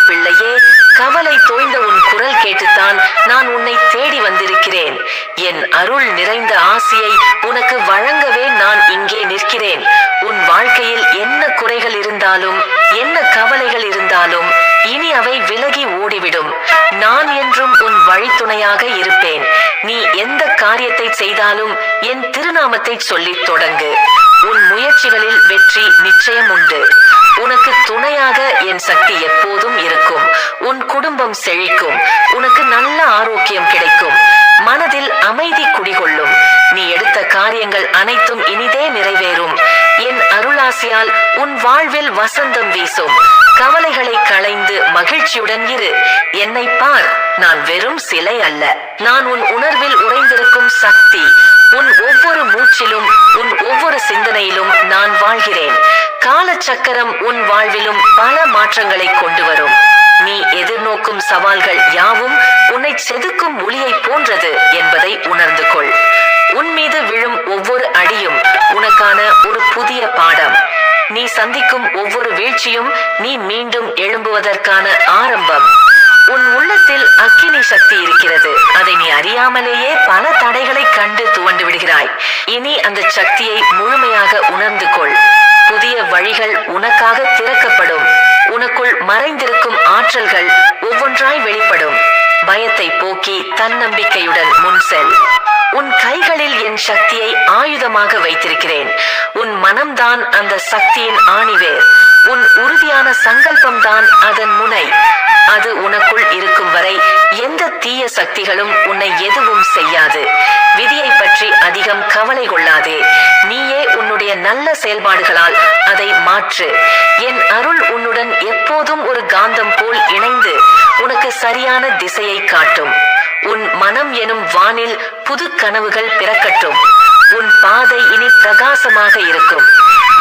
பிள்ளையே, கவலை தோய்ந்த உன் குரல் கேட்டுத்தான் நான் உன்னை தேடி வந்திருக்கிறேன். என் அருள் நிறைந்த ஆசியை உனக்கு வழங்கவே நான் இங்கே நிற்கிறேன். உன் வாழ்க்கையில் என்ன குறைகள் இருந்தாலும், என்ன கவலைகள் இருந்தாலும் இனி அவை விலகி ஓடிவிடும். நான் என்றும் உன் வழித்துணையாக இருப்பேன். நீ எந்த காரியத்தை செய்தாலும் என் திருநாமத்தை சொல்லித் தொடங்கு. உன் முயற்சிகளில் வெற்றி நிச்சயம் உண்டு. உனக்கு துணையாக என் சக்தி எப்போதும் இருக்கும். உன் குடும்பம் செழிக்கும். உனக்கு நல்ல ஆரோக்கியம் கிடைக்கும். மனதில் அமைதி குடிகொள்ளும். நீ எடுத்த காரியங்கள் அனைத்தும் இனிதே நிறைவேறும். என் அருளாசியால் உன் வாழ்வில் வசந்தம் வீசும். கவலைகளை களைந்து மகிழ்ச்சியுடன் இரு. என்னை பார், நான் வெறும் சிலை அல்ல. நான் உன் உணர்வில் உறைந்திருக்கும் சக்தி. உன் ஒவ்வொரு மூச்சிலும், உன் ஒவ்வொரு சிந்தனையிலும் நான் வாழ்கிறேன். காலச்சக்கரம் உன் வாழ்விலும் பல மாற்றங்களை கொண்டு வரும். நீ எதிர்நோக்கும் சவால்கள் யாவும் உன்னை செதுக்கும் ஒளியை போன்றது என்பதை உணர்ந்து கொள். உன் மீது விழும் ஒவ்வொரு அடியும் உனக்கான ஒரு புதிய பாடம். நீ சந்திக்கும் ஒவ்வொரு வீழ்ச்சியும் நீ மீண்டும் எழும்புவதற்கான ஆரம்பம். உன் உள்ளத்தில் அக்கினி சக்தி இருக்கிறது. அதை நீ அறியாமலேயே பல தடைகளை கண்டு துவண்டு விடுகிறாய். இனி அந்த சக்தியை முழுமையாக உணர்ந்து கொள். புதிய வழிகள் உனக்காக திறக்கப்படும். உனக்குள் மறைந்திருக்கும் ஆற்றல்கள் ஒவ்வொன்றாய் வெளிப்படும். பயத்தை போக்கி தன்னம்பிக்கையுடன் முன் செல். உன் கைகளில் என் சக்தியை ஆயுதமாக வைத்திருக்கிறேன். உன் மனம்தான் அந்த சக்தியின் ஆணிவேர். உன் உறுதியான சங்கல்பம்தான் அதன் முனை. அது உனக்குள் இருக்கும் வரை எந்த தீய சக்திகளும் உன்னை எதுவும் செய்யாது. விதியை பற்றி அதிகம் கவலை கொள்ளாதே. நீயே உன்னுடைய நல்ல செயல்பாடுகளால் அதை மாற்று. என் அருள் உன்னுடன் எப்போதும் ஒரு காந்தம் போல் இணைந்து உனக்கு சரியான திசையை காட்டும். உன் மனம் எனும் வானில் புது கனவுகள் பிறக்கட்டும். உன் பாதை இனி பிரகாசமாக இருக்கும்.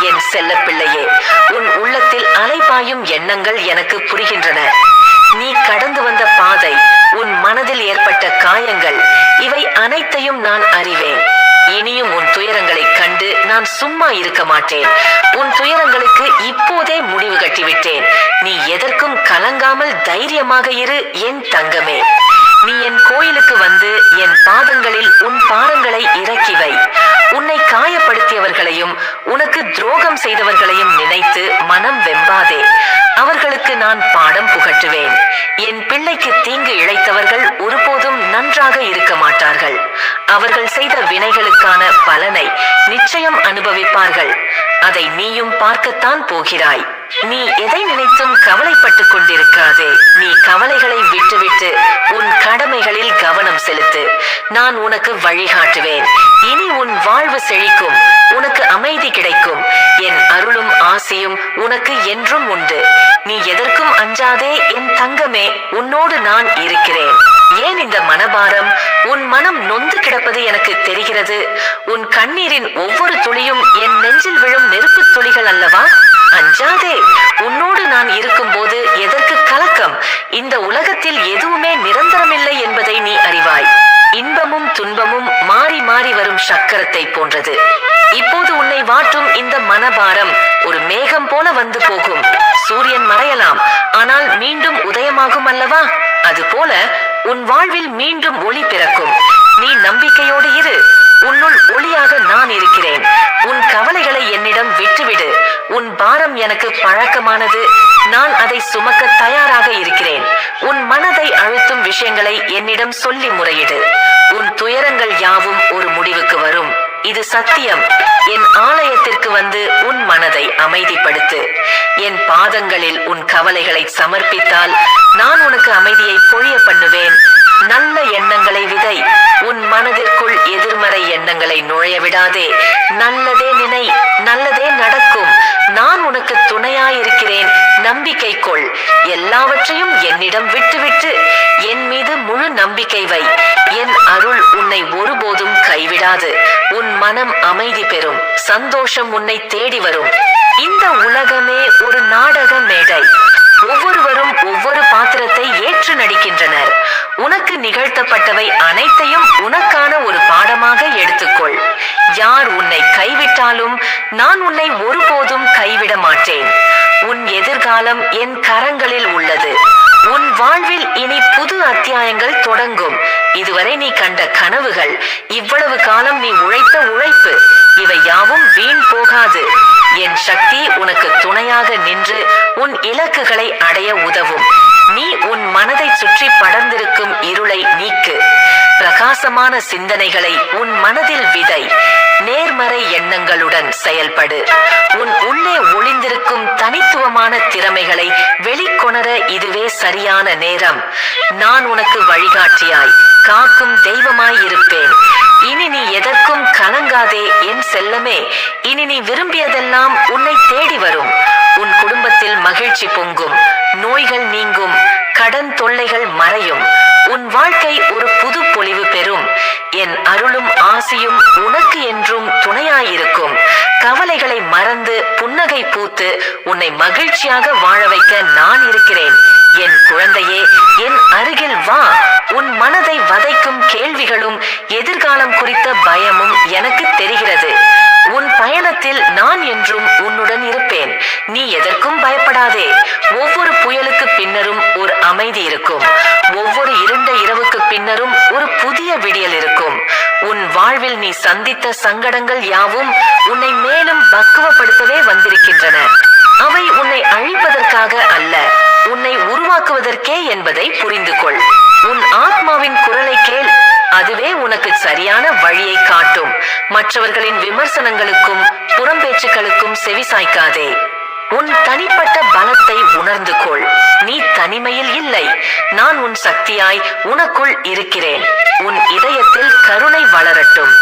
என் செல்ல பிள்ளையே, உன் உள்ளத்தில் அலைபாயும் எண்ணங்கள் எனக்கு புரிகின்றன. நீ கடந்து வந்த பாதை, உன் மனதில் ஏற்பட்ட காயங்கள், இவை அனைத்தையும் நான் அறிவேன். இனியும் உன் துயரங்களை கண்டு நான் சும்மா இருக்க மாட்டேன். உன் துயரங்களுக்கு இப்போதே முடிவு கட்டிவிட்டேன். நீ எதற்கும் கலங்காமல் தைரியமாக இரு என் தங்கமே. நீ என் கோயிலுக்கு வந்து என் பாதங்களில் உன் பாரங்களை இறக்கி வை. உன்னை காயப்படுத்தியவர்களையும் உனக்கு துரோகம் செய்தவர்களையும் நினைத்து மனம் வெம்பாதே. அவர்களுக்கு நான் பாடம் புகட்டுவேன். என் பிள்ளைக்கு தீங்கு இழைத்தவர்கள் ஒருபோதும் நன்றாக இருக்க மாட்டார்கள். அவர்கள் செய்த வினைகளுக்கான பலனை நிச்சயம் அனுபவிப்பார்கள். அதை நீயும் பார்க்கத்தான் போகிறாய். நீ எதை நினைத்தும் கவலைப்பட்டுக் கொண்டிருக்காதே. நீ கவலைகளை விட்டுவிட்டு உன் கடமைகளில் கவனம் செலுத்து. நான் உனக்கு வழிகாட்டுவேன். இனி உன் வாழ்வு செழிக்கும். உனக்கு அமைதி கிடைக்கும். என் அருளும் ஆசையும் உனக்கு என்றும் உண்டு. நீ எதற்கும் அஞ்சாதே என் தங்கமே. உன்னோடு நான் இருக்கிறேன். ஏன் இந்த மனபாரம்? உன் மனம் நொந்து கிடப்பது எனக்கு தெரிகிறது. உன் கண்ணீரின் ஒவ்வொரு துளியும் என் நெஞ்சில் விழும் நெருப்பு துளிகள் அல்லவா? அஞ்சாதே. உன்னோடு நான் இருக்கும் போது எதற்கு கலக்கம்? இந்த உலகத்தில் எதுவுமே நிரந்தரமில்லை என்பதை நீ அறிவாய். இன்பமும் துன்பமும் மாறி மாறி வரும் சக்கரத்தை போன்றது. இப்போது உன்னை வாட்டும் இந்த மனபாரம் ஒரு மேகம் போல வந்து போகும். சூரியன் மறையலாம், ஆனால் மீண்டும் உதயமாகும் அல்லவா? அதுபோல உன் வாழ்வில் மீண்டும் ஒளி பிறக்கும். நீ நம்பிக்கையோடு இரு. உன்னுள் ஒளியாக நான் இருக்கிறேன். உன் கவலைகளை என்னிடம் விட்டுவிடு. உன் பாரம் எனக்கு பழக்கமானது. நான் அதை சுமக்க தயாராக இருக்கிறேன். உன் மனதை அழுத்தும் விஷயங்களை என்னிடம் சொல்லி முறையிடு. உன் துயரங்கள் யாவும் ஒரு முடிவுக்கு வரும். இது சத்தியம். என் ஆலயத்திற்கு வந்து உன் மனதை அமைதிப்படுத்து. என் பாதங்களில் உன் கவலைகளை சமர்ப்பித்தால் நான் உனக்கு அமைதியை பொழிய பண்ணுவேன். நல்ல எண்ணங்களை விதை. உன் மனதிற்குள் எதிர்மறை எண்ணங்களை நுழைய விடாதே. நல்லதே நினை, நல்லதே நடக்கும். நான் உனக்கு துணையாயிருக்கிறேன். நம்பிக்கை கொள். எல்லாவற்றையும் என்னிடம் விட்டுவிட்டு என் மீது முழு நம்பிக்கை வை. என் அருள் உன்னை ஒருபோதும் கைவிடாது. உன் மனம் அமைதி பெறும். சந்தோஷம் உன்னை தேடி வரும். இந்த உலகமே ஒரு நாடக மேடை. ஒவ்வொருவரும் ஒவ்வொரு பாத்திரத்தை ஏற்று நடிக்கின்றனர். உனக்கு நிகழ்த்தப்பட்டவை அனைத்தையும் உனக்கான ஒரு பாடமாக எடுத்துக்கொள். யார் உன்னை கைவிட்டாலும் நான் உன்னை ஒருபோதும் கைவிட மாட்டேன். உன் எதிர்காலம் என் கரங்களில் உள்ளது. உன் வாழ்வில் இனி புது அத்தியாயங்கள் தொடங்கும். இதுவரை நீ கண்ட கனவுகள், இவ்வளவு காலம் நீ உழைத்த உழைப்பு, இவை யாவும் வீண் போகாது. என் சக்தி உனக்கு துணையாக நின்று உன் இலக்குகளை அடைய உதவும். நீ உன் மனதை சுற்றி படர்ந்திருக்கும் இருளை நீக்கு. பிரகாசமான சிந்தனைகளை உன் மனதில் விதை. நேர்மறை எண்ணங்களுடன் செயல்படு. உன் உள்ளே ஒளிந்திருக்கும் தனித்துவமான திறமைகளை வெளிக்கொணர இதுவே சரியான நேரம். நான் உனக்கு வழிகாட்டியாய், காக்கும் தெய்வமாய் இருப்பேன். இனி நீ எதற்கும் கலங்காதே என் செல்லமே. இனி நீ விரும்பியதெல்லாம் உன்னை தேடி வரும். உன் குடும்பத்தில் மகிழ்ச்சி பொங்கும், நோய்கள் நீங்கும், கடன் தொல்லைகள் மறையும். உன் வாழ்க்கை ஒரு புது பொலிவு பெறும். என் அருளும் ஆசியும் உனக்கு என்றும் துணையாயிருக்கும். கவலைகளை மறந்து புன்னகை பூத்து உன்னை மகிழ்ச்சியாக வாழ வைக்க நான் இருக்கிறேன். என் குழந்தையே, என் அருகில் வா. உன் மனதை வதைக்கும் கேள்விகளும் எதிர்காலம் குறித்த பயமும் எனக்கு தெரிகிறது. உன் பயணத்தில் நான் என்றும் உன்னுடன் இருப்பேன். நீ எதற்கும் பயப்படாதே. ஒவ்வொரு புயலுக்கு பின்னரும் ஒரு அமைதி இருக்கும். ஒவ்வொரு இருண்ட இரவுக்கு பின்னரும் ஒரு புதிய விடியல் இருக்கும். உன் வாழ்வில் நீ சந்தித்த சங்கடங்கள் யாவும் உன்னை மேலும் பக்குவப்படுத்தவே வந்திருக்கின்றன. அவை உன்னை அழிப்பதற்காக அல்ல, உன்னை உருவாக்குவதற்கே என்பதை புரிந்து கொள். உன் ஆத்மாவின் குரலை கேள். அதுவே உனக்கு சரியான வழியை காட்டும். மற்றவர்களின் விமர்சனங்களுக்கும் புறம்பேச்சுக்களுக்கும் செவிசாய்க்காதே. உன் தனிப்பட்ட பலத்தை உணர்ந்து கொள். நீ தனிமையில் இல்லை. நான் உன் சக்தியாய் உனக்குள் இருக்கிறேன். உன் இதயத்தில் கருணை வளரட்டும்.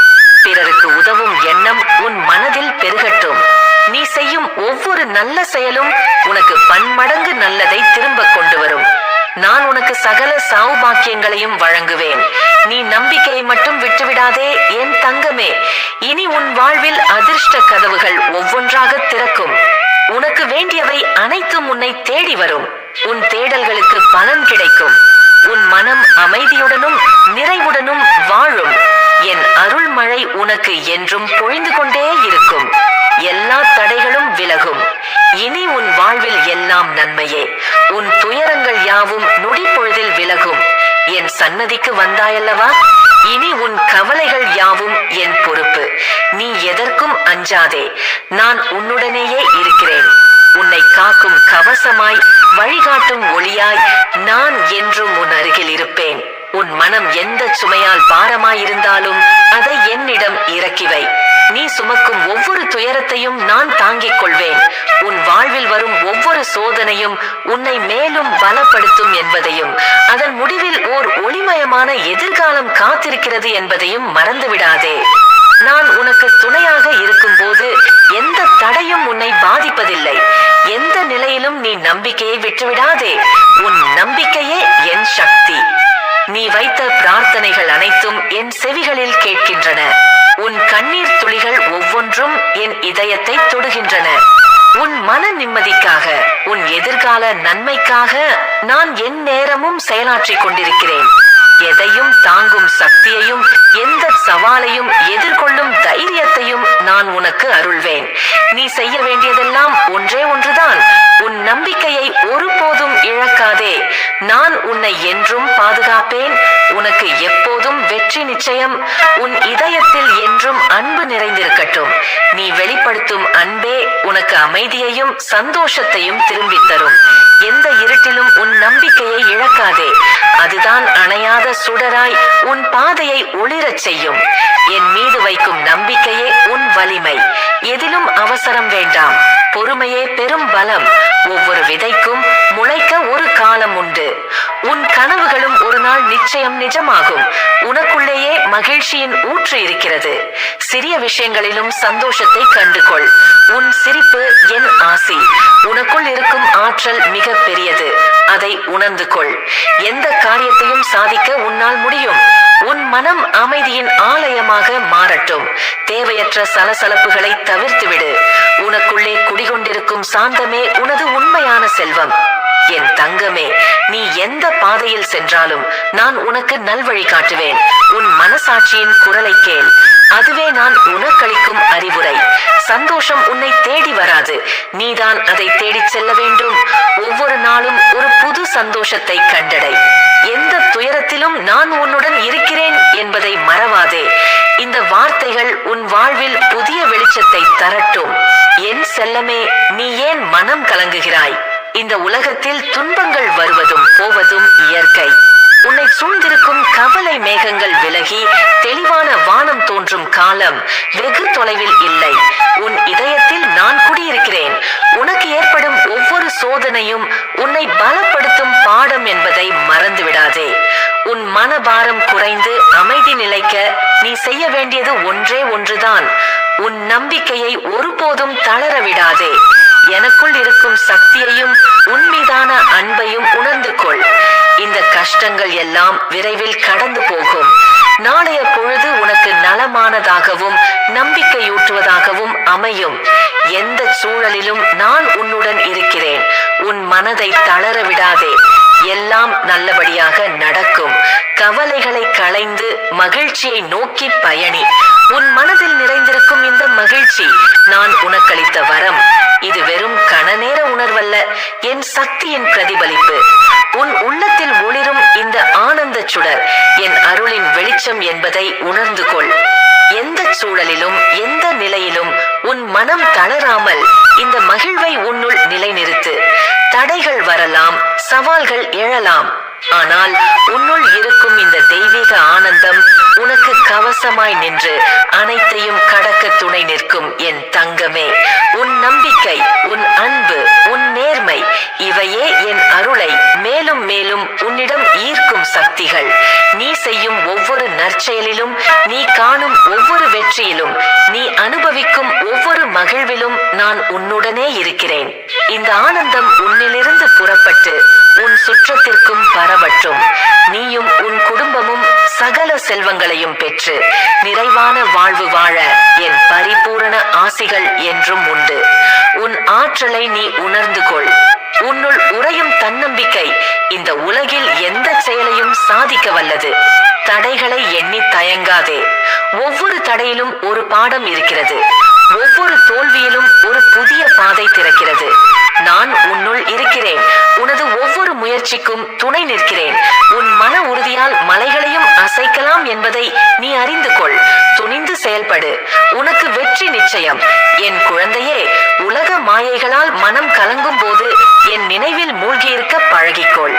பிறருக்கு உதவும் எண்ணம் உன் மனதில் பெருகட்டும். நீ செய்யும் ஒவ்வொரு நல்ல செயலும் உனக்கு பன்மடங்கு நல்லதை திரும்ப கொண்டு வரும். நான் உனக்கு சகல சௌபாக்கியங்களையும் வழங்குவேன். நீ நம்பிக்கையை மட்டும் விட்டுவிடாதே என் தங்கமே. இனி உன் வாழ்வில் அதிர்ஷ்ட கதவுகள் ஒவ்வொன்றாக திறக்கும். உனக்கு வேண்டியவை அனைத்தும் உன்னை தேடி வரும். உன் தேடல்களுக்கு பலன் கிடைக்கும். உன் மனம் அமைதியுடனும் நிறைவுடனும் வாழும். என் அருள் மழை உனக்கு என்றும் பொழிந்து கொண்டே இருக்கும். எல்லா தடைகளும் விலகும். இனி உன் வாழ்வில் எல்லாம் நன்மையே. உன் துயரங்கள் யாவும் நொடி பொழுதில் விலகும். என் சன்னதிக்கு வந்தாயல்லவா? இனி உன் கவலைகள் யாவும் என் பொறுப்பு. நீ எதற்கும் அஞ்சாதே. நான் உன்னுடனேயே இருக்கிறேன். உன்னை காக்கும் கவசமாய், வழிகாட்டும் ஒளியாய் நான் என்றும் உன் அருகில் இருப்பேன். உன் மனம் எந்த சுமையால் பாரமாயிருந்தாலும் அதை என்னிடம் இறக்கிவை. நீ சுமக்கும் ஒவ்வொரு துயரத்தையும் நான் தாங்கிக் கொள்வேன். உன் வாழ்வில் வரும் ஒவ்வொரு சோதனையும் உன்னை மேலும் பலப்படுத்தும் என்பதையும், அதன் முடிவில் ஓர் ஒளிமயமான எதிர்காலம் காத்திருக்கிறது என்பதையும் மறந்துவிடாதே. நான் உனக்கு துணையாக இருக்கும் போது எந்த தடையும் உன்னை பாதிப்பதில்லை. எந்த நிலையிலும் நீ நம்பிக்கையை விட்டுவிடாதே. உன் நம்பிக்கையே என் சக்தி. நீ வைத்த பிரார்த்தனைகள் அனைத்தும் என் செவிகளில் கேட்கின்றன. உன் கண்ணீர் துளிகள் ஒவ்வொன்றும் என் இதயத்தை தொடுகின்றன. உன் மன நிம்மதிக்காக, உன் எதிர்கால நன்மைக்காக நான் என் நேரமும் செயலாற்றிக் கொண்டிருக்கிறேன். எதையும் தாங்கும் சக்தியையும் எந்த சவாலையும் எதிர்கொள்ளும் தைரியத்தையும் நான் உனக்கு அருள்வேன். நீ செய்ய வேண்டியதெல்லாம் ஒன்றே ஒன்றுதான். உன் நம்பிக்கையை ஒருபோதும் இழக்காதே. நான் உன்னை என்றும் பாதுகாப்பேன். உனக்கு எப்போதும் வெற்றி நிச்சயம். உன் இதயத்தில் என்றும் அன்பு நிறைந்திருக்கட்டும். நீ வெளிப்படுத்தும் அன்பே உனக்கு அமைதியையும் சந்தோஷத்தையும் திரும்பித் தரும். எந்த இருட்டிலும் உன் நம்பிக்கையை இழக்காதே. அதுதான் அணையாத சுடராய் உன் பாதையை ஒளிரச் செய்யும். என் மீது வைக்கும் நம்பிக்கையே உன் வலிமை. எதிலும் அவசரம் வேண்டாம். பொறுமையே பெரும் பலம். ஒவ்வொரு விதைக்கும் முளைக்க ஒரு காலம் உண்டு. உன் கனவுகளும் ஒரு நாள் நிச்சயம் நிஜமாகும். உனக்குள்ளேயே மகிழ்ச்சியின் ஊற்று இருக்கிறது. சிறிய விஷயங்களிலும் சந்தோஷத்தை கண்டுகொள். உன் சிரிப்பு என் ஆசி. உனக்குள் இருக்கும் ஆற்றல் மிக பெரியது. அதை உணர்ந்து கொள். எந்த காரியத்தையும் சாதிக்க உன்னால் முடியும். உன் மனம் அமைதியின் ஆலயமாக மாறட்டும். தேவையற்ற சலசலப்புகளை தவிர்த்துவிடு. உனக்குள்ளே குடிகொண்டிருக்கும் சாந்தமே உனது உண்மையான செல்வம். என் தங்கமே, நீ எந்த பாதையில் சென்றாலும் நான் உனக்கு நல்வழி காட்டுவேன். உன் மனசாட்சியின் குரலை கேள். அதுவே நான் உனக்களிக்கும் அறிவுரை. சந்தோஷ சந்தோஷம் உன்னை தேடி வராது, நீதான் அதை தேடிச் செல்ல வேண்டும். ஒவ்வொரு நாளும் ஒரு புது சந்தோஷத்தை கண்டடை. எந்த துயரத்திலும் நான் உன்னுடன் இருக்கிறேன் என்பதை மறவாதே. இந்த வார்த்தைகள் உன் வாழ்வில் புதிய வெளிச்சத்தை தரட்டும். என் செல்லமே, நீ ஏன் மனம் கலங்குகிறாய்? இந்த உலகத்தில் துன்பங்கள் வருவதும் போவதும் இயற்கை. உன்னை சூழ்ந்திருக்கும் கவலை மேகங்கள் விலகி தெளிவான வானம் தோன்றும் காலம் வெகு தொலைவில் இல்லை. உன் இதயத்தில் நான் குடியிருக்கிறேன். உனக்கு ஏற்படும் ஒவ்வொரு சோதனையும் உன்னை பலப்படுத்தும் பாடம் என்பதை மறந்துவிடாதே. உன் மனபாரம் குறைந்து அமைதி நிலைக்க நீ செய்ய வேண்டியது ஒன்றே ஒன்றுதான். உன் நம்பிக்கையை ஒருபோதும் தளர விடாதே. எனக்குள் இருக்கும் சக்தியையும் உன்மீதான அன்பையும் உணர்ந்து கொள். இந்த கஷ்டங்கள் எல்லாம் விரைவில் கடந்து போகும். நாளைய பொழுது உனக்கு நலமானதாகவும் நம்பிக்கையூட்டுவதாகவும் அமையும். எந்த சூழலிலும் நான் உன்னுடன் இருக்கிறேன். உன் மனதை தளர விடாதே. எல்லாம் நல்லபடியாக நடக்கும். கவலைகளை களைந்து மகிழ்ச்சியை நோக்கி பயணி. உன் மனதில் நிறைந்திருக்கும் இந்த மகிழ்ச்சி நான் உனக்களித்த வரம். இது வெறும் கணநேர உணர்வல்ல, என் சக்தியின் பிரதிபலிப்பு. உன் உள்ளத்தில் ஒளிரும் இந்த ஆனந்த சுடர் என் அருளின் வெளிச்சம் என்பதை உணர்ந்து கொள். எந்த சூழலிலும் எந்த நிலையிலும் உன் மனம் தளராமல் இந்த மகிழ்வை உன்னுள் நிலைநிறுத்து. தடைகள் வரலாம், சவால்கள் எழலாம், ஆனால் உன்னுள் இருக்கும் இந்த தெய்வீக ஆனந்தம் உனக்கு கவசமாய் நின்று அனைத்தையும் கடக்க துணை நிற்கும். என் தங்கமே, உன் நம்பிக்கை, உன் அன்பு, உன் நேர்மை, இவையே என் அருளை மேலும் மேலும் உன்னிடம் ஈர்க்கும் சக்திகள். நீ செய்யும் ஒவ்வொரு நற்செயலிலும், நீ காணும் ஒவ்வொரு வெற்றியிலும், நீ அனுபவிக்கும் ஒவ்வொரு மகிழ்விலும் நான் உன்னுடனே இருக்கிறேன். இந்த ஆனந்தம் உன்னிலிருந்து புறப்பட்டு உன் சுற்றத்திற்கும் பரவட்டும். நீயும் உன் குடும்பமும் சகல செல்வங்களையும் பெற்று நிறைவான வாழ்வு வாழ என் பரிபூரண ஆசிகள் என்றும் உண்டு. உன் ஆற்றலை நீ உணர்ந்து கொள். உன்னுள் உறையும் தன்னம்பிக்கை இந்த உலகில் எந்த செயலையும் சாதிக்க வல்லது. தடைகளை எண்ணி தயங்காதே. ஒவ்வொரு தடையிலும் ஒரு பாடம் இருக்கிறது. ஒவ்வொரு தோல்வியிலும் ஒரு புதிய பாதை திறக்கிறது. நான் உன்னுள் இருக்கிறேன். உனது ஒவ்வொரு முயற்சிக்கும் துணை நிற்கிறேன். உன் மன உறுதியால் மலைகளையும் அசைக்கலாம் என்பதை நீ அறிந்து கொள். துணிந்து செயல்படு. உனக்கு வெற்றி நிச்சயம். என் குழந்தையே, உலக மாயைகளால் மனம் கலங்கும் போது என் நினைவில் மூழ்கியிருக்க பழகிக்கொள்.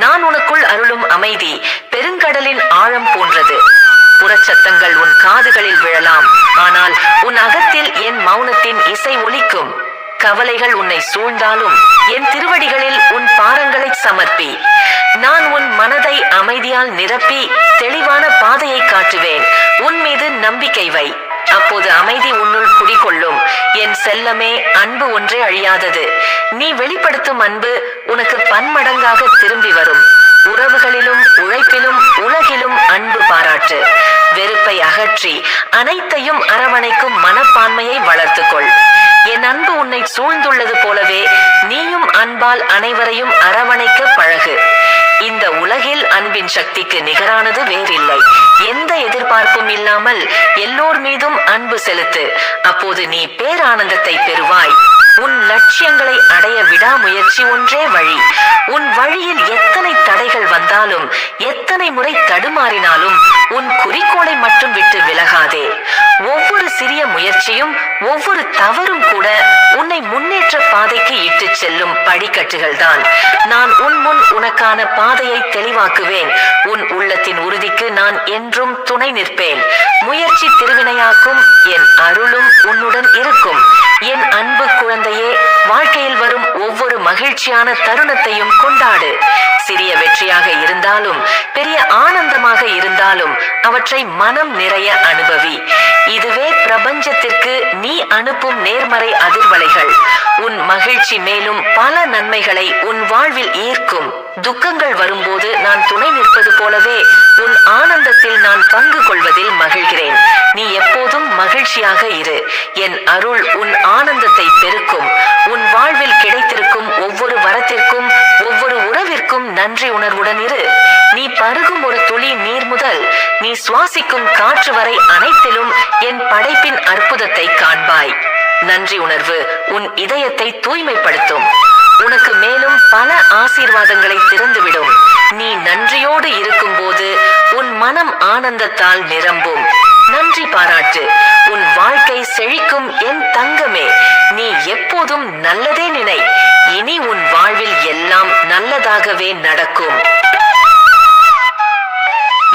நான் உனக்குள் அருளும் அமைதி பெருங்கடலின் ஆழம் போன்றது. புறச்சத்தங்கள் உன் காதுகளில் விழலாம், ஆனால் உன் அகத்தில் என் மௌனத்தின் இசை ஒலிக்கும். கவலைகள் உன்னை சூழ்ந்தாலும் என் திருவடிகளில் உன் பாரங்களை சமர்ப்பி. நான் உன் மனதை அமைதியால் நிரப்பி தெளிவான பாதையை காட்டுவேன். உன் மீது நம்பிக்கை வை. அப்போது அமைதி உன்னுள் குடிகொள்ளும். என் செல்லமே, அன்பு ஒன்றே அழியாதது. நீ வெளிப்படுத்தும் அன்பு உனக்கு பன்மடங்காக திரும்பி வரும். உறவுகளிலும் உழைப்பிலும் உலகிலும் அன்பு பாராட்டு. வெறுப்பை அகற்றி அனைத்தையும் அரவணைக்கும் மனப்பான்மையை வளர்த்துக்கொள். என் அன்பு உன்னை சூழ்ந்துள்ளது போலவே நீயும் அன்பால் அனைவரையும் அரவணைக்க பழகு. இந்த உலகில் அன்பின் சக்திக்கு நிகரானது வேறில்லை. எந்த எதிர்பார்ப்பும் இல்லாமல் எல்லோர் மீதும் அன்பு செலுத்து. அப்போது நீ பேரானந்தத்தை பெறுவாய். உன் லட்சியங்களை அடைய விடாமுயற்சி ஒன்றே வழி. உன் வழியில் எத்தனை தடைகள் வந்தாலும், எத்தனை முறை தடுமாறினாலும் உன் குறிக்கோளை மட்டும் விட்டு விலகாதே. ஒவ்வொரு சிறிய முயற்சியும் ஒவ்வொரு தவறும் கூட உன்னை முன்னேற்ற பாதைக்கு இட்டுச் செல்லும் படிக்கட்டுகள் தான். நான் உன் முன் உனக்கான பாதையை தெளிவாக்குவேன். உன் உள்ளத்தின் உறுதிக்கு நான் என்றும் துணை நிற்பேன். முயற்சி திருவினையாக்கும். என் அருளும் உன்னுடன் இருக்கும். என் அன்பு குழந்தையே, வாழ்க்கையில் வரும் ஒவ்வொரு மகிழ்ச்சியான தருணத்தையும் கொண்டாடு. சிறிய வெற்றியாக இருந்தாலும் பெரிய ஆனந்தமாக இருந்தாலும் அவற்றை மனம் நிறைய அனுபவி. இதுவே பிரபஞ்சத்திற்கு நீ அனுப்பும் நேர்மறை அதிர்வலைகள். உன் மகிழ்ச்சி மேலும் பல நன்மைகளை உன் வாழ்வில் ஈர்க்கும். துக்கங்கள் வரும்போது நான் துணை நிற்பது போலவே உன் ஆனந்தத்தில் நான் பங்கு கொள்வதில் மகிழ்கிறேன். நீ எப்போதும் மகிழ்ச்சியாக இரு. என் அருள் உன் ஆனந்தத்தை பெருக்கும். உன் வாழ்வில் கிடைத்திருக்கும் ஒவ்வொரு வரத்திற்கும் ஒவ்வொரு உறவிற்கும் நன்றி உணர்வுடன் இரு. நீ பருகும் ஒரு துளி நீர் முதல் நீ சுவாசிக்கும் காற்று வரை அனைத்திலும் என் படைப்பின் அற்புதத்தை காண்பாய். நன்றி உணர்வு உன் இதயத்தை தூய்மைப்படுத்தும். உனக்கு மேலும் பல ஆசீர்வாதங்களை திறந்துவிடும். நீ நன்றியோடு இருக்கும்போது உன் மனம் ஆனந்தத்தால் நிரம்பும். நன்றி பாராட்டு, உன் வாழ்க்கை செழிக்கும் என் தங்கமே. நீ எப்போதும் நல்லதே நினை. இனி உன் வாழ்வில் எல்லாம் நல்லதாகவே நடக்கும்.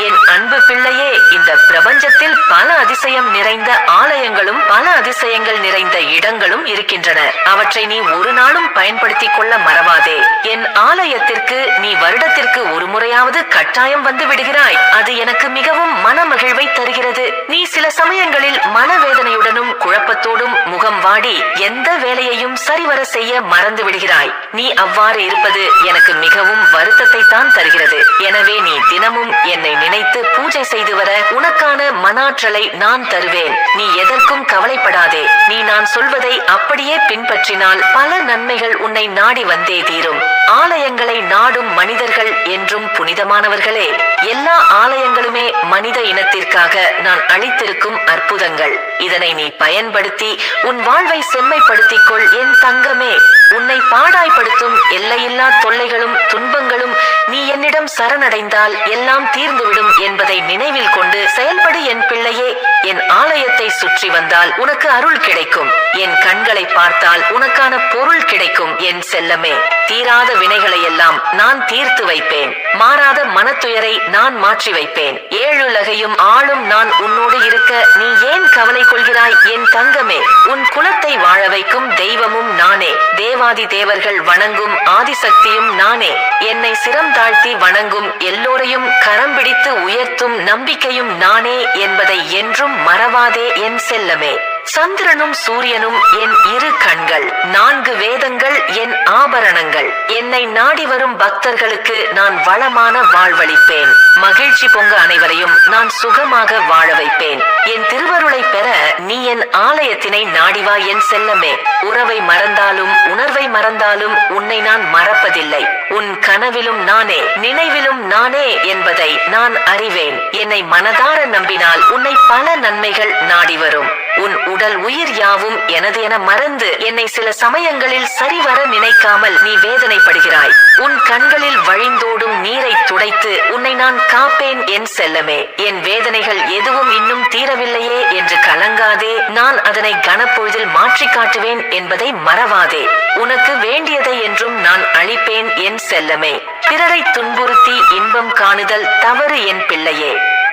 என் அன்பு பிள்ளையே, இந்த பிரபஞ்சத்தில் பல அதிசயம் நிறைந்த ஆலயங்களும் பல அதிசயங்கள் நிறைந்த இடங்களும் இருக்கின்றன. அவற்றை நீ ஒரு நாளும் பயன்படுத்திக் கொள்ள மறவாதே. என் ஆலயத்திற்கு நீ வருடத்திற்கு ஒரு முறையாவது கட்டாயம் வந்து விடுகிறாய். அது எனக்கு மிகவும் மன மகிழ்வை தருகிறது. நீ சில சமயங்களில் மனவேதனையுடனும் குழப்பத்தோடும் முகம் வாடி எந்த வேலையையும் சரிவர செய்ய மறந்து விடுகிறாய். நீ அவ்வாறு இருப்பது எனக்கு மிகவும் வருத்தத்தை தான் தருகிறது. எனவே நீ தினமும் என்னை நினைத்து பூஜை செய்து வர உனக்கான மனாற்றலை நான் தருவேன். நீ எதற்கும் கவலைப்படாதே. நீ நான் சொல்வதை அப்படியே பின்பற்றினால் பல நன்மைகள் உன்னை நாடி வந்தே தீரும். ஆலயங்களை நாடும் மனிதர்கள் என்றும் புனிதமானவர்களே. எல்லா ஆலயங்களுமே மனித இனத்திற்காக நான் அளித்திருக்கும் அற்புதங்கள். இதனை நீ பயன்படுத்தி உன் வாழ்வை செம்மைப்படுத்திக் கொள் என் தங்கமே. உன்னை பாடாய்படுத்தும் எல்லையில்லா தொல்லைகளும் துன்பங்களும் நீ என்னிடம் சரணடைந்தால் எல்லாம் தீர்ந்துவிடும் என்பதை நினைவில் கொண்டு செயல்படு என் பிள்ளையே. என் ஆலயத்தை சுற்றி வந்தால் உனக்கு அருள் கிடைக்கும். என் கண்களை பார்த்தால் உனக்கான பொருள் கிடைக்கும் என் செல்லமே. தீராத வினைகளை எல்லாம் நான் தீர்த்து வைப்பேன். மாறாத மனத்துயரை நான் மாற்றி வைப்பேன். ஏழுலகையும் ஆளும் நான் உன்னோடு இருக்க நீ ஏன் கவலை கொள்கிறாய் என் தங்கமே. உன் குலத்தை வாழ வைக்கும் தெய்வமும் நானே. தேவாதி தேவர்கள் வணங்கும் ஆதிசக்தியும் நானே. என்னை சிரம் தாழ்த்தி வணங்கும் எல்லோரையும் கரம் பிடித்து உயர்த்தும் நம்பிக்கையும் நானே என்பதை என்றும் மறவாதே என் செல்லமே. சந்திரனும் சூரியனும் என் இரு கண்கள், 4 வேதங்கள் என் ஆபரணங்கள். என்னை நாடி வரும் பக்தர்களுக்கு நான் வளமான வாழ்வளிப்பேன். மகிழ்ச்சி பொங்க அனைவரையும் நான் சுகமாக வாழ வைப்பேன். என் திருவருளை பெற நீ என் ஆலயத்தினை நாடிவா என் செல்லமே. உறவை மறந்தாலும் உணர்வை மறந்தாலும் உன்னை நான் மறப்பதில்லை. உன் கனவிலும் நானே, நினைவிலும் நானே என்பதை நான் அறிவேன். என்னை மனதார நம்பினால் உன்னை பல நன்மைகள் நாடி வரும். உன் உடல் உயிர் யாவும் எனது என மறந்து என்னை சில சமயங்களில் சரிவர நினைக்காமல் நீ வேதனைப்படுகிறாய். உன் கண்களில் வழிந்தோடும் நீரை துடைத்து உன்னை நான் காப்பேன் என் செல்லமே. என் வேதனைகள் எதுவும் இன்னும் தீரவில்லையே என்று கலங்காதே. நான் அதனை கனப்பொழுதில் மாற்றி காட்டுவேன் என்பதை மறவாதே. உனக்கு வேண்டியதை என்றும் நான் அளிப்பேன் என் செல்லமே. பிறரை துன்புறுத்தி இன்பம் காணுதல் தவறு என் பிள்ளையே.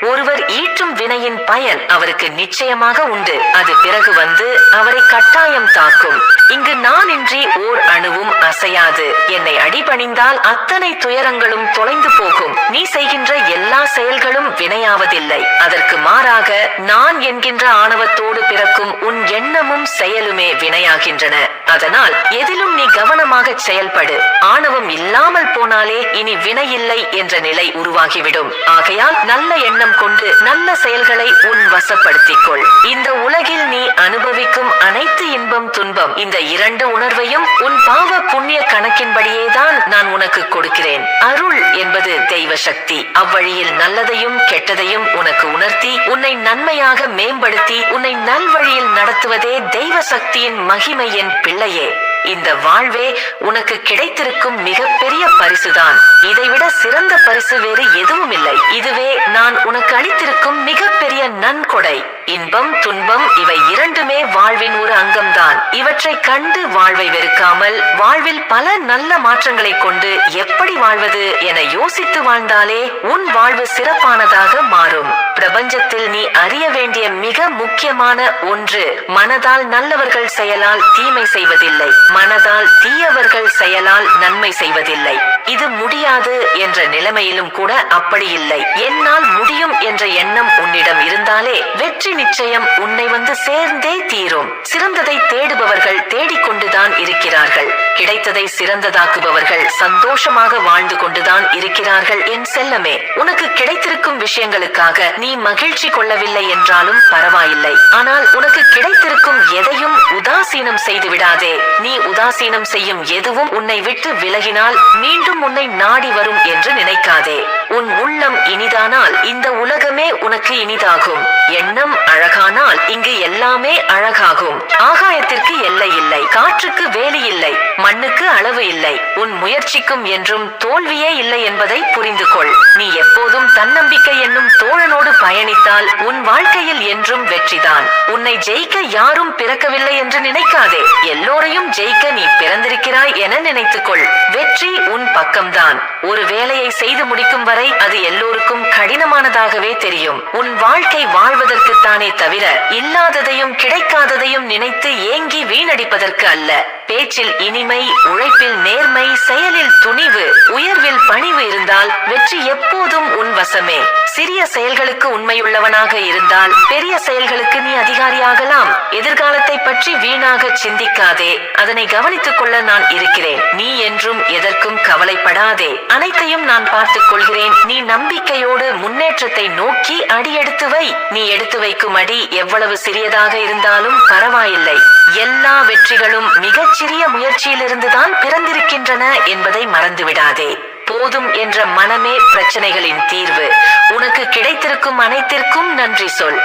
ஒருவர் ஈற்றும் வினையின் பயன் அவருக்கு நிச்சயமாக உண்டு. அது பிறகு வந்து அவரை கட்டாயம் தாக்கும். இங்கு நான் இன்றி ஓர் அணுவும் அசையாது. என்னை அடிபணிந்தால் அத்தனை துயரங்களும் தொலைந்து போகும். நீ செய்கின்ற எல்லா செயல்களும் வினையாவதில்லை. அதற்கு மாறாக நான் என்கின்ற ஆணவத்தோடு பிறக்கும் உன் எண்ணமும் செயலுமே வினையாகின்றன. அதனால் எதிலும் நீ கவனமாக செயல்படு. ஆணவம் இல்லாமல் போனாலே இனி வினை இல்லை என்ற நிலை உருவாகிவிடும். ஆகையால் நல்ல எண்ணம் கொண்டு நல்ல செயல்களை உன் வசப்படுத்திக் கொள். இந்த உலகில் நீ அனுபவிக்கும் அனைத்து இன்பம் துன்பம் இந்த 2 உணர்வையும் உன் பாவ புண்ணிய கணக்கின்படியேதான் நான் உனக்கு கொடுக்கிறேன். அருள் என்பது தெய்வ சக்தி. அவ்வழியில் நல்லதையும் கெட்டதையும் உனக்கு உணர்த்தி உன்னை நன்மையாக மேம்படுத்தி உன்னை நல்வழியில் நடத்துவதே தெய்வ சக்தியின் மகிமை என் பிள்ளையே. இந்த வாழ்வே உனக்கு கிடைத்திருக்கும் மிகப்பெரிய பரிசுதான். இதைவிட சிறந்த பரிசு வேறு எதுவும் இல்லை. இதுவே நான் உனக்கு அளித்திருக்கும் மிகப்பெரிய நன்கொடை. இன்பம் துன்பம் இவை இரண்டுமே வாழ்வின் ஒரு அங்கம்தான். இவற்றை கண்டு வாழ்வை வெறுக்காமல் வாழ்வில் பல நல்ல மாற்றங்களை கொண்டு எப்படி வாழ்வது என யோசித்து வாழ்ந்தாலே உன் வாழ்வு சிறப்பானதாக மாறும். பிரபஞ்சத்தில் நீ அறிய வேண்டிய மிக முக்கியமான ஒன்று, மனதால் நல்லவர்கள் செயலால் தீமை செய்வதில்லை, மனதால் தீயவர்கள் செயலால் நன்மை செய்வதில்லை. இது முடியாது என்ற நிலைமையிலும் கூட அப்படி இல்லை. என்னால் முடியும் என்ற எண்ணம் உன்னிடம் இருந்தாலே வெற்றி நிச்சயம் உன்னை வந்து சேர்ந்தே தீரும். சிறந்ததை தேடுபவர்கள் தேடிக்கொண்டுதான் இருக்கிறார்கள். கிடைத்ததை சிறந்ததாக்குபவர்கள் சந்தோஷமாக வாழ்ந்து கொண்டுதான் இருக்கிறார்கள் என் செல்லமே. உனக்கு கிடைத்திருக்கும் விஷயங்களுக்காக நீ மகிழ்ச்சி கொள்ளவில்லை என்றாலும் பரவாயில்லை. ஆனால் உனக்கு கிடைத்திருக்கும் எதையும் உதாசீனம் செய்து விடாதே. நீ உதாசீனம் செய்யும் எதுவும் உன்னை விட்டு விலகினால் மீண்டும் உன்னை நாடி வரும் என்று நினைக்காதே. உன் உள்ளம் இனிதானால் இந்த உலகமே உனக்கு இனிதாகும். எண்ணம் அழகானால் இங்கு எல்லாமே அழகாகும். ஆகாயத்திற்கு எல்லை இல்லை, காற்றுக்கு வேலி இல்லை, மண்ணுக்கு அளவு இல்லை. உன் முயற்சிக்கும் என்றும் தோல்வியே இல்லை என்பதை புரிந்து கொள். நீ எப்போதும் தன்னம்பிக்கை என்னும் தோழனோடு பயணித்தால் உன் வாழ்க்கையில் என்றும் வெற்றிதான். உன்னை ஜெயிக்க யாரும் பிறக்கவில்லை என்று நினைக்காதே. எல்லோரையும் ஜெயிக்க நீ பிறந்திருக்கிறாய் என நினைத்துக்கொள். வெற்றி உன் பக்கம்தான். ஒரு வேலையை செய்து முடிக்கும் வரை அது எல்லோருக்கும் கடினமானதாகவே தெரியும். உன் வாழ்க்கை வாழ்வதற்குத்தானே தவிர இல்லாததையும் கிடைக்காததையும் நினைத்து ஏங்கி வீணடிப்பதற்கு அல்ல. பேச்சில் இனிமை, உழைப்பில் நேர்மை, செயலில் துணிவு, உயர்வில் பணிவு இருந்தால் வெற்றி எப்போதும் உன் வசமே. சிறிய செயல்களுக்கு உண்மையுள்ளவனாக இருந்தால் பெரிய செயல்களுக்கு நீ அதிகாரியாகலாம். எதிர்காலத்தை பற்றி வீணாக சிந்திக்காதே. அதனை கவனித்துக் கொள்ள நான் இருக்கிறேன். நீ என்றும் எதற்கும் கவலைப்படாதே. அனைத்தையும் நான் பார்த்துக் கொள்கிறேன். நீ நம்பிக்கையோடு முன்னேற்றத்தை நோக்கி அடி எடுத்து வை. நீ எடுத்து வைக்கும் அடி எவ்வளவு சிறியதாக இருந்தாலும் பரவாயில்லை. எல்லா வெற்றிகளும் மிகச்சிறிய முயற்சியிலிருந்துதான் பிறந்திருக்கின்றன என்பதை மறந்துவிடாதே. போதும் என்ற மனமே பிரச்சனைகளின் தீர்வு. உனக்கு கிடைத்திருக்கும் அனைத்திற்கும் நன்றி சொல்.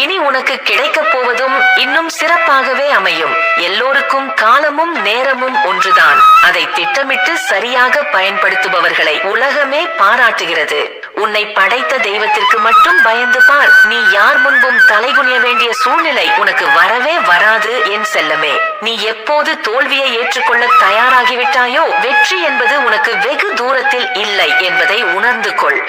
இனி உனக்கு கிடைக்கப் போவதும் இன்னும் சிறப்பாகவே அமையும். எல்லோருக்கும் காலமும் நேரமும் ஒன்றுதான். அதை திட்டமிட்டு சரியாக பயன்படுத்துபவர்களை உலகமே பாராட்டுகிறது. உன்னை படைத்த தெய்வத்திற்கு மட்டும் பயந்து பார். நீ யார் முன்பும் தலைகுனிய வேண்டிய சூழ்நிலை உனக்கு வரவே வராது என் செல்லமே. நீ எப்போது தோல்வியை ஏற்றுக்கொள்ள தயாராகிவிட்டாயோ வெற்றி என்பது உனக்கு வெகு தூரத்தில் இல்லை என்பதை உணர்ந்து கொள்.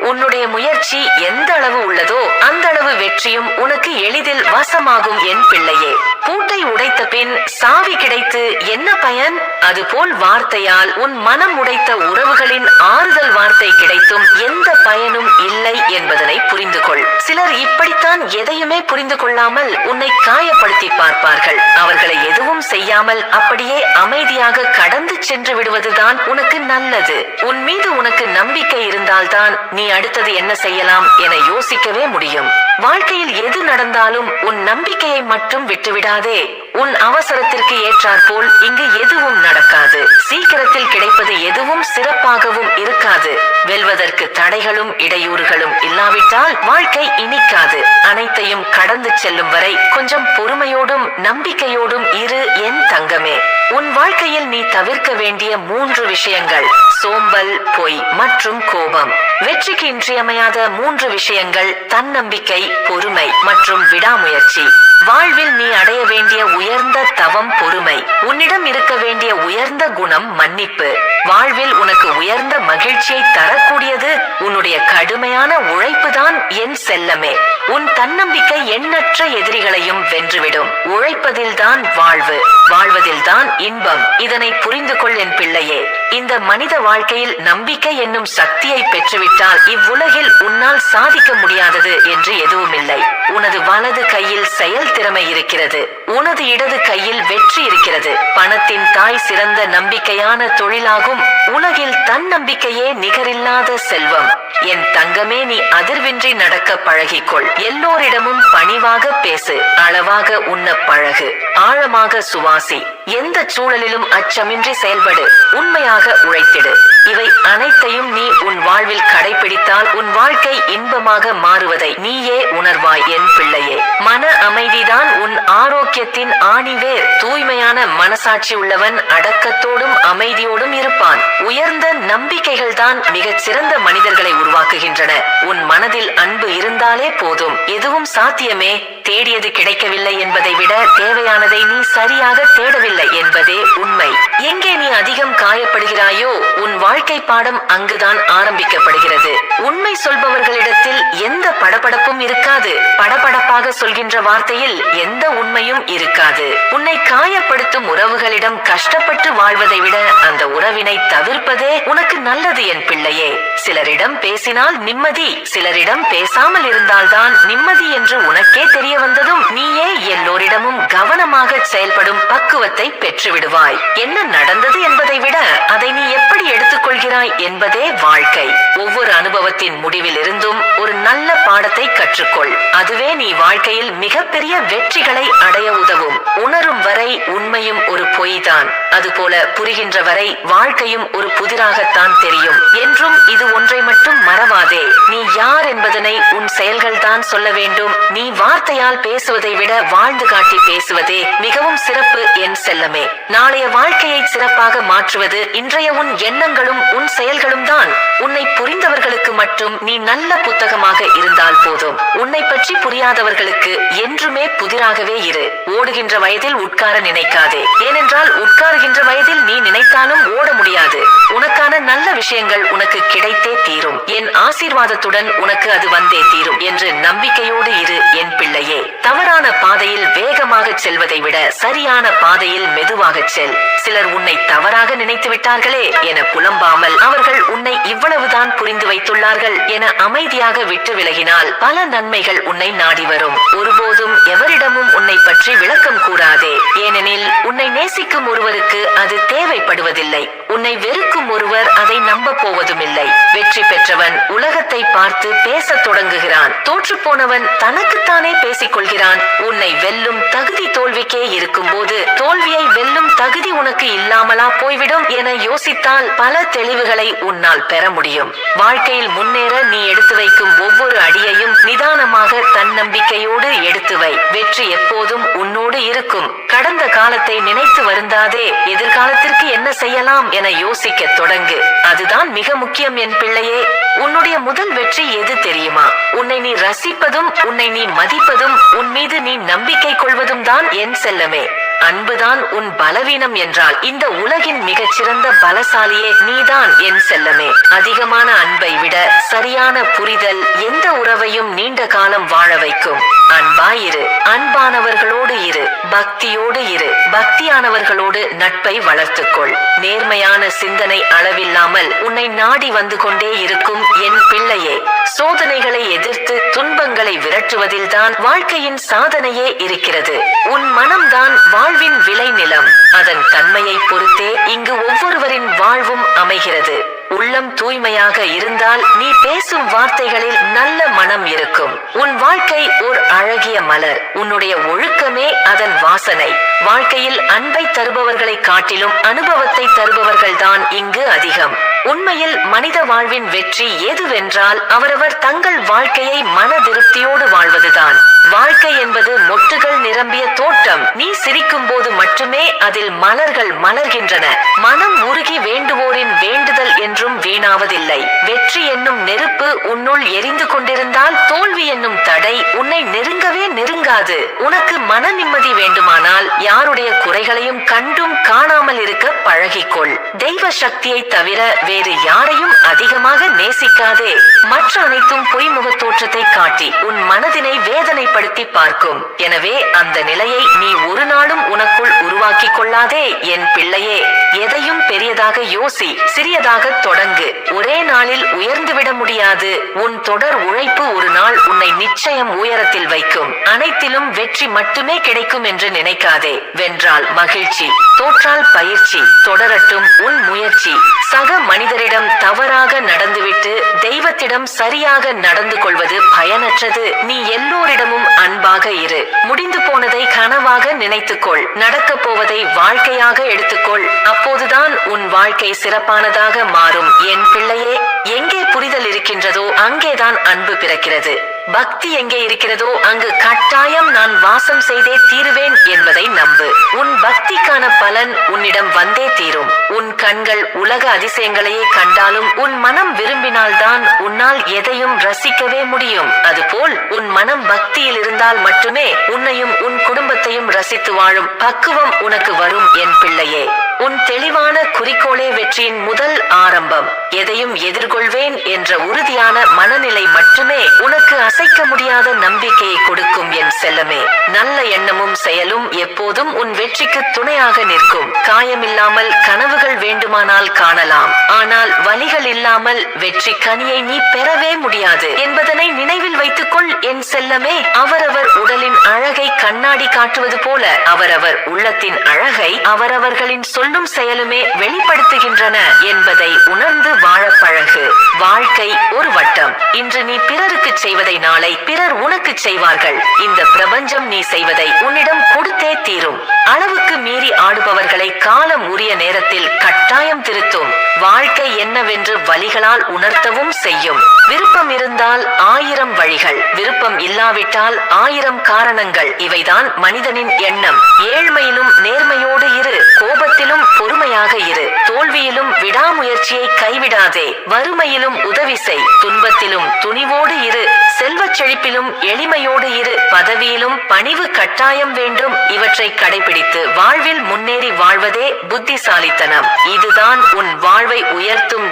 உன்னுடைய முயற்சி எந்த அளவு உள்ளதோ அந்த அளவு வெற்றியும் உனக்கு எளிதில் வசமாகும் என் பிள்ளையே. பூட்டை உடைத்த பின் சாவி கிடைத்து என்ன பயன்? அதுபோல் வார்த்தையால் உன் மனம் உடைத்த உறவுகளின் ஆறுதல் வார்த்தை கிடைத்தும் எந்த பயனும் இல்லை என்பதனை புரிந்து கொள். சிலர் இப்படித்தான் எதையுமே புரிந்து கொள்ளாமல் உன்னை காயப்படுத்தி பார்ப்பார்கள். அவர்களை எதுவும் செய்யாமல் அப்படியே அமைதியாக கடந்து சென்று விடுவதுதான் உனக்கு நல்லது. உன் மீது உனக்கு நம்பிக்கை இருந்தால்தான் நீ அடுத்தது என்ன செய்யலாம் என யோசிக்கவே முடியும். வாழ்க்கையில் எது நடந்தாலும் உன் நம்பிக்கையை மட்டும் விட்டுவிடாதே. உன் அவசரத்திற்கு ஏற்றாற்போல் இங்கு எதுவும் நடக்காது. சீக்கிரத்தில் கிடைப்பது எதுவும் சிறப்பாகவும் இருக்காது. வெல்வதற்கு தடைகளும் இடையூறுகளும் இல்லாவிட்டால் வாழ்க்கை இனிக்காது. அனைத்தையும் கடந்து செல்லும் வரை கொஞ்சம் பொறுமையோடும் நம்பிக்கையோடும் இரு என் தங்கமே. உன் வாழ்க்கையில் நீ தவிர்க்க வேண்டிய 3 விஷயங்கள்: சோம்பல், பொய் மற்றும் கோபம். வெற்றிக்கு இன்றியமையாத 3 விஷயங்கள்: தன்னம்பிக்கை, பொறுமை மற்றும் விடாமுயற்சி. வாழ்வில் நீ அடைய வேண்டிய உயர்ந்த தவம் பொறுமை. உன்னிடம் இருக்க வேண்டிய உயர்ந்த குணம் மன்னிப்பு. வாழ்வில் உனக்கு உயர்ந்த மகிழ்ச்சியை தரக்கூடியது உன்னுடைய கடுமையான உழைப்புதான் என் செல்லமே. உன் தன்னம்பிக்கை எண்ணற்ற எதிரிகளையும் வென்றுவிடும். உழைப்பதில்தான் வாழ்வு, வாழ்வதில்தான் இன்பம். இதனை புரிந்து கொள் என் பிள்ளையே. இந்த மனித வாழ்க்கையில் நம்பிக்கை என்னும் சக்தியை பெற்றுவிட்டால் இவ்வுலகில் உன்னால் சாதிக்க முடியாதது என்று எதுவும் இல்லை. உனது வலது கையில் செயல் திறமை இருக்கிறது. உனது இடது கையில் வெற்றி இருக்கிறது. பணத்தின் தாய் சிறந்த நம்பிக்கையான தொழிலாகும். உலகில் தன்னம்பிக்கையே நிகரில்லாத செல்வம். என் தங்கமே, நீ அதிர்வின்றி நடக்க பழகிக்கொள். எல்லோரிடமும் பணிவாக பேசு. அளவாக உண்ண பழகு. ஆழமாக சுவாசி. எந்த சூழலிலும் அச்சமின்றி செயல்படு. உண்மையாக உழைத்திடு. இவை அனைத்தையும் நீ உன் வாழ்வில் கடைபிடித்தால் உன் வாழ்க்கை இன்பமாக மாறுவதை நீயே உணர்வாய் என் பிள்ளையே. மன அமைதிதான் உன் ஆரோக்கியத்தின் ஆணிவேர். தூய்மையான மனசாட்சி உள்ளவன் அடக்கத்தோடும் அமைதியோடும் இருப்பான். உயர்ந்த நம்பிக்கைகள் தான் மிகச் சிறந்த மனிதர்களை உருவாக்குகின்றன. உன் மனதில் அன்பு இருந்தாலே போதும். எதுவும் சாத்தியமே. தேடியது கிடைக்கவில்லை என்பதை விட தேவையானதை நீ சரியாக தேடவில்லை என்பதே உண்மை. எங்கே நீ அதிகம் காயப்படுகிறாயோ உன் வாழ்க்கை பாடம் அங்குதான் ஆரம்பிக்கப்படுகிறது. உண்மை சொல்பவர்களிடத்தில் எந்த படபடப்பும் இருக்காது. படபடப்பாக சொல்கின்ற வார்த்தையில் எந்த உண்மையும் இருக்காது. உன்னை காயப்படுத்தும் உறவுகளிடம் கஷ்டப்பட்டு வாழ்வதை விட அந்த உறவினை தவிர்ப்பதே உனக்கு நல்லது என் பிள்ளையே. சிலரிடம் பேசினால் நிம்மதி, சிலரிடம் பேசாமல் இருந்தால்தான் நிம்மதி என்று உனக்கே தெரிய தெரிய வந்ததும் நீயே எல்லோரிடமும் கவனமாக செயல்படும் பக்குவத்தை பெற்றுவிடுவாய். என்ன நடந்தது என்பதை விட அதை நீ எப்படி எடுத்துக்கொள்கிறாய் என்பதே வாழ்க்கை. ஒவ்வொரு அனுபவத்தின் முடிவில் இருந்தும் ஒரு நல்ல பாடத்தை கற்றுக்கொள். அதுவே நீ வாழ்க்கையில் மிகப்பெரிய வெற்றிகளை அடைய உதவும். உணரும் வரை உண்மையும் ஒரு பொய்தான், அதுபோல புரிகின்ற வரை வாழ்க்கையும் ஒரு புதிராகத்தான் தெரியும் என்றும் இது ஒன்றை மட்டும் மறவாதே. நீ யார் என்பதனை உன் செயல்கள் தான் சொல்ல வேண்டும். நீ வார்த்தையால் பேசுவதை விட வாழ்ந்து காட்டி பேசுவதே மிகவும் சிறப்பு என் செல்லமே. நாளைய வாழ்க்கையை சிறப்பாக மாற்றுவது இன்றைய உன் எண்ணங்களும் உன் செயல்களும் தான். உன்னை புரிந்தவர்களுக்கு மட்டும் நீ நல்ல புத்தகமாக இருந்தால் போதும். உன்னை பற்றி புரியாதவர்களுக்கு என்றுமே புதிராகவே இரு. ஓடுகின்ற வயதில் உட்கார நினைக்காதே, ஏனென்றால் உட்காருகின்ற வயதில் நீ நினைத்தாலும் ஓட முடியாது. உனக்கான நல்ல விஷயங்கள் உனக்கு கிடைத்தே தீரும். என் ஆசீர்வாதத்துடன் உனக்கு அது வந்தே தீரும் என்று நம்பிக்கையோடு இரு என் பிள்ளையே. தவறான பாதையில் வேகமாக செல்வதை விட சரியான பாதையில் மெதுவாக செல். சிலர் உன்னை தவறாக நினைத்து விட்டார்களே என புலம்பாமல் அவர்கள் உன்னை இவ்வளவுதான் புரிந்து வைத்துள்ளார்கள் என அமைதியாக விட்டு விலகினால் பல நன்மைகள் உன்னை நாடி வரும். ஒருபோதும் எவரிடமும் உன்னை பற்றி விளக்கம் கூறாதே, ஏனெனில் உன்னை நேசிக்கும் ஒருவருக்கு அது தேவைப்படுவதில்லை. உன்னை வெறுக்கும் ஒருவர் அதை நம்ப போவதும் இல்லை. வெற்றி பெற்றவன் உலகத்தை பார்த்து பேச தொடங்குகிறான். தோற்று போனவன் தனக்குத்தானே பேசிக் கொள்கிறான். உன்னை வெல்லும் தகுதி தோல்விக்கே இருக்கும் போது தோல்வியை வெல்லும் தகுதி உனக்கு இல்லாமலா போய்விடும் என யோசித்தால் பல தெளிவுகளை உன்னால் பெற முடியும். வாழ்க்கையில் முன்னேற நீ எடுத்து வைக்கும் ஒவ்வொரு அடியையும் நிதானமாக தன்னம்பிக்கையோடு எடுத்து வை. வெற்றி எப்போதும் உன்னோடு இருக்கும். கடந்த காலத்தை நினைத்து வருந்தாதே, எதிர்காலத்திற்கு என்ன செய்யலாம் என யோசிக்க தொடங்கு. அதுதான் மிக முக்கியம் என் பிள்ளையே. உன்னுடைய முதல் வெற்றி எது தெரியுமா? உன்னை நீ ரசிப்பதும் உன்னை நீ மதிப்பதும் உன் மீது நீ நம்பிக்கை கொள்வதும் தான் என் செல்லமே. அன்புதான் உன் பலவீனம் என்றால் இந்த உலகின் மிகச்சிறந்த பலசாலியே நீதான் என் செல்லமே. அதிகமான அன்பை விட சரியான புரிதல் எந்த உறவையும் நீண்ட காலம் வாழ வைக்கும். அன்பாயிரு, அன்பானவர்களோடு இரு, பக்தியோடு இரு, பக்தியானவர்களோடு நட்பை வளர்த்துக்கொள். நேர்மையான சிந்தனை அளவில்லாமல் உன்னை நாடி வந்து கொண்டே இருக்கும் என் பிள்ளையே. சோதனைகளை எதிர்த்து துன்பங்களை விரட்டுவதில்தான் வாழ்க்கையின் சாதனையே இருக்கிறது. உன் மனம்தான் வாழ்வின் விளைநிலம். அதன் தன்மையை பொறுத்தே இங்கு ஒவ்வொருவரின் வாழ்வும் அமைகிறது. உள்ளம் தூய்மையாக இருந்தால் நீ பேசும் வார்த்தைகளில் நல்ல மனம் இருக்கும். உன் வாழ்க்கை ஓர் அழகிய மலர். உன்னுடைய ஒழுக்கமே அதன் வாசனை. வாழ்க்கையில் அன்பை தருபவர்களை காட்டிலும் அனுபவத்தை தருபவர்கள் தான் இங்கு அதிகம். உண்மையில் மனித வாழ்வின் வெற்றி எதுவென்றால் அவரவர் தங்கள் வாழ்க்கையை மன திருப்தியோடு வாழ்வதுதான். வாழ்க்கை என்பது மொட்டுகள் நிரம்பிய தோட்டம். நீ சிரிக்கும் போது மட்டுமே அதில் மலர்கள் மலர்கின்றன. மனம் உருகி வேண்டுவோரின் வேண்டுதல் என்றும் வீணாவதில்லை. வெற்றி என்னும் நெருப்பு உன்னுள் எரிந்து கொண்டிருந்தால் தோல்வி என்னும் தடை உன்னை நெருங்கவே நெருங்காது. உனக்கு மன நிம்மதி வேண்டுமானால் யாருடைய குறைகளையும் கண்டும் காணாமல் இருக்க பழகிக்கொள். தெய்வ சக்தியை தவிர வேறு யாரையும் அதிகமாக நேசிக்காதே. மற்ற அனைத்தும் பொய்முக தோற்றத்தை காட்டி உன் மனதினை வேதனைப்படுத்தி பார்க்கும். எனவே அந்த நிலையை நீ ஒரு நாளும் உனக்குள் உருவாக்கி கொள்ளாதே என் பிள்ளையே. எதையும் பெரியதாக யோசி, சிறியதாக தொடங்கு. ஒரே நாளில் உயர்ந்துவிட முடியாது. உன் தொடர் உழைப்பு ஒரு நாள் உன்னை நிச்சயம் உயரத்தில் வைக்கும். அனைத்திலும் வெற்றி மட்டுமே கிடைக்கும் என்று நினைக்காதே. வென்றால் மகிழ்ச்சி, தோற்றால் பயிற்சி. தொடரட்டும் உன் முயற்சி. சக மனிதரிடம் தவறாக நடந்துவிட்டு தெய்வத்திடம் சரியாக நடந்து கொள்வது பயனற்றது. நீ எல்லோரிடமும் அன்பாக இரு. முடிந்து போனதை கனவாக நினைத்துக்கொள். நடக்கப் போவதை வாழ்க்கையாக எடுத்துக்கொள். அப்போதுதான் உன் வாழ்க்கை சிறப்பானதாக மாறும் என் பிள்ளையே. எங்கே புரிதல் இருக்கின்றதோ அங்கேதான் அன்பு பிறக்கிறது. பக்தி எங்கே இருக்கிறதோ அங்கு கட்டாயம் நான் வாசம் செய்தே தீருவேன் என்பதை நம்பு. உன் பக்திக்கான பலன் உன்னிடம் வந்தே தீரும். உன் கண்கள் உலக அதிசயங்களையே கண்டாலும் உன் மனம் விரும்பினால்தான் உன்னால் எதையும் ரசிக்கவே முடியும். அதுபோல் உன் மனம் பக்தியில் இருந்தால் மட்டுமே உன்னையும் உன் குடும்பத்தையும் ரசித்து வாழும் பக்குவம் உனக்கு வரும் என் பிள்ளையே. உன் தெளிவான குறிக்கோளே வெற்றியின் முதல் ஆரம்பம். எதையும் எதிர்கொள்வேன் என்ற உறுதியான மனநிலை மட்டுமே உனக்கு அசைக்க முடியாத நம்பிக்கையை கொடுக்கும் என் செல்லமே. நல்ல எண்ணமும் செயலும் எப்போதும் உன் வெற்றிக்கு துணையாக நிற்கும். காயமில்லாமல் கனவுகள் வேண்டுமானால் காணலாம், ஆனால் வலிகள் இல்லாமல் வெற்றி கனியை நீ பெறவே முடியாது என்பதனை நினைவில் வைத்துக்கொள் என் செல்லமே. அவரவர் உடலின் அழகை கண்ணாடி காட்டுவது போல அவரவர் உள்ளத்தின் அழகை அவரவர்களின் சொல்லும் செயலுமே வெளிப்படுத்துகின்றன என்பதை உணர்ந்து வாழ பழகு. வாழ்க்கை ஒரு வட்டம். இன்று நீ பிறருக்கு செய்வதை நாளை பிறர் உனக்கு செய்வார்கள். இந்த பிரபஞ்சம் நீ செய்வதை உன்னிடம் கொடுத்தே தீரும். அளவுக்கு மீறி ஆடுபவர்களை காலம் உரிய நேரத்தில் கட்டாயம் திருத்தும். வாழ்க்கை என்னவென்று வலிகளால் உணர்த்தவும் செய்யும். விருப்பம் இருந்தால் 1000 வழிகள், விருப்பம் இல்லாவிட்டால் 1000 காரணங்கள். இவைதான் மனிதனின் எண்ணம். ஏழ்மையிலும் நேர்மையோடு இரு, கோபத்திலும் பொறுமையாக இரு, தோல்வியிலும் விடாமுயற்சியை கைவிடாதே, வறுமையிலும் உதவி செய், துன்பத்திலும் துணிவோடு இரு, செல்வச் செழிப்பிலும் எளிமையோடு இரு, பதவியிலும் பணிவு கட்டாயம் வேண்டும். இவற்றை கடைபிடித்து வாழ்வில் முன்னேறி வாழ்வதே புத்திசாலித்தனம். இதுதான் உன் வாழ்வை உயர்த்தும்